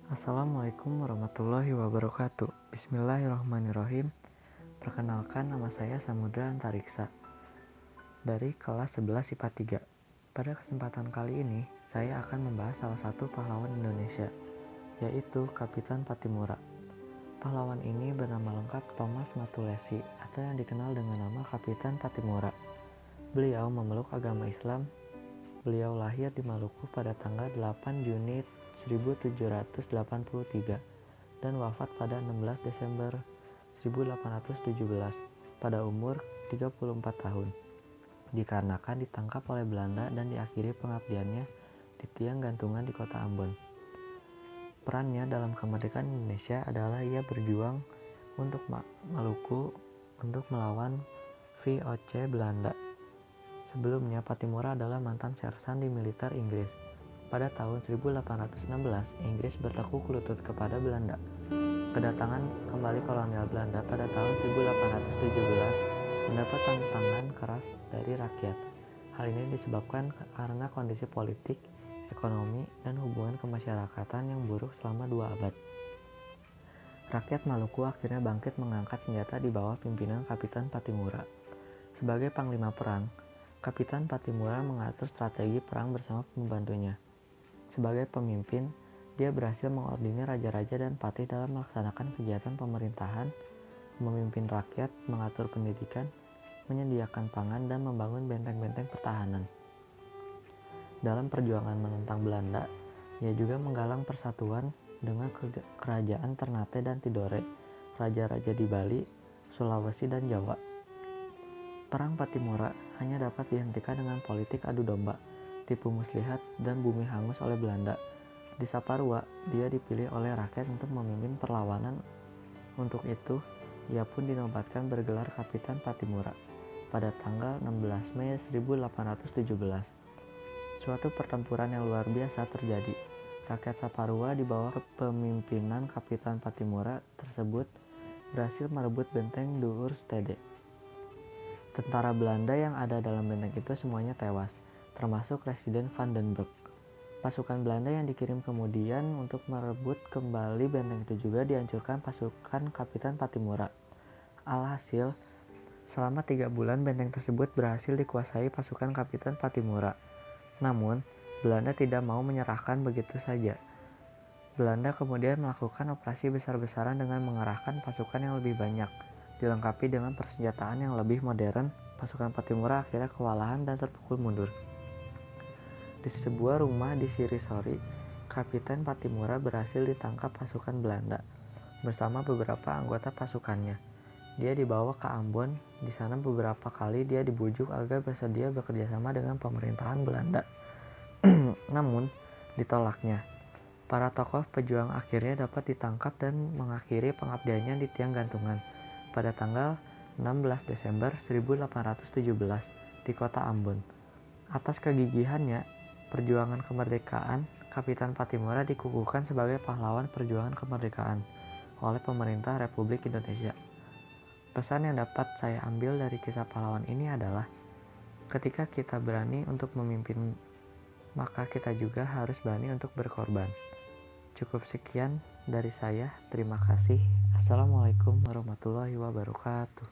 Assalamualaikum warahmatullahi wabarakatuh. Bismillahirrahmanirrahim. Perkenalkan, nama saya Samudra Antariksa dari kelas 11 IPA 3. Pada kesempatan kali ini, saya akan membahas salah satu pahlawan Indonesia, yaitu Kapitan Pattimura. Pahlawan ini bernama lengkap Thomas Matulesi atau yang dikenal dengan nama Kapitan Pattimura. Beliau memeluk agama Islam. Beliau lahir di Maluku pada tanggal 8 Juni 1783 dan wafat pada 16 Desember 1817 pada umur 34 tahun, dikarenakan ditangkap oleh Belanda dan diakhiri pengabdiannya di tiang gantungan di kota Ambon. Perannya dalam kemerdekaan Indonesia adalah ia berjuang untuk Maluku untuk melawan VOC Belanda. Sebelumnya, Pattimura adalah mantan sersan di militer Inggris. Pada tahun 1816, Inggris bertekuk lutut kepada Belanda. Kedatangan kembali kolonial Belanda pada tahun 1817 mendapat tantangan keras dari rakyat. Hal ini disebabkan karena kondisi politik, ekonomi, dan hubungan kemasyarakatan yang buruk selama 2 abad. Rakyat Maluku akhirnya bangkit mengangkat senjata di bawah pimpinan Kapitan Pattimura. Sebagai panglima perang, Kapitan Pattimura mengatur strategi perang bersama pembantunya. Sebagai pemimpin, dia berhasil mengordinir raja-raja dan patih dalam melaksanakan kegiatan pemerintahan, memimpin rakyat, mengatur pendidikan, menyediakan pangan, dan membangun benteng-benteng pertahanan. Dalam perjuangan menentang Belanda, ia juga menggalang persatuan dengan kerajaan Ternate dan Tidore, raja-raja di Bali, Sulawesi, dan Jawa. Perang Pattimura hanya dapat dihentikan dengan politik adu domba, tipu muslihat, dan bumi hangus oleh Belanda. Di Saparua, dia dipilih oleh rakyat untuk memimpin perlawanan. Untuk itu, ia pun dinobatkan bergelar Kapitan Pattimura pada tanggal 16 Mei 1817. Suatu pertempuran yang luar biasa terjadi. Rakyat Saparua di bawah kepemimpinan Kapitan Pattimura tersebut berhasil merebut benteng Duur Stede. Tentara Belanda yang ada dalam benteng itu semuanya tewas, termasuk Residen van den Broek. Pasukan Belanda yang dikirim kemudian untuk merebut kembali benteng itu juga dihancurkan pasukan Kapitan Pattimura. Alhasil, selama 3 bulan benteng tersebut berhasil dikuasai pasukan Kapitan Pattimura. Namun, Belanda tidak mau menyerahkan begitu saja. Belanda kemudian melakukan operasi besar-besaran dengan mengerahkan pasukan yang lebih banyak. Dilengkapi dengan persenjataan yang lebih modern, pasukan Pattimura akhirnya kewalahan dan terpukul mundur. Di sebuah rumah di Sirisori, Kapitan Pattimura berhasil ditangkap pasukan Belanda bersama beberapa anggota pasukannya. Dia dibawa ke Ambon. Di sana beberapa kali dia dibujuk agar bersedia bekerjasama dengan pemerintahan Belanda. Namun, ditolaknya. Para tokoh pejuang akhirnya dapat ditangkap dan mengakhiri pengabdiannya di tiang gantungan pada tanggal 16 Desember 1817 di kota Ambon. Atas kegigihannya, perjuangan kemerdekaan, Kapitan Pattimura dikukuhkan sebagai pahlawan perjuangan kemerdekaan oleh pemerintah Republik Indonesia. Pesan yang dapat saya ambil dari kisah pahlawan ini adalah, ketika kita berani untuk memimpin, maka kita juga harus berani untuk berkorban. Cukup sekian dari saya. Terima kasih. Assalamualaikum warahmatullahi wabarakatuh.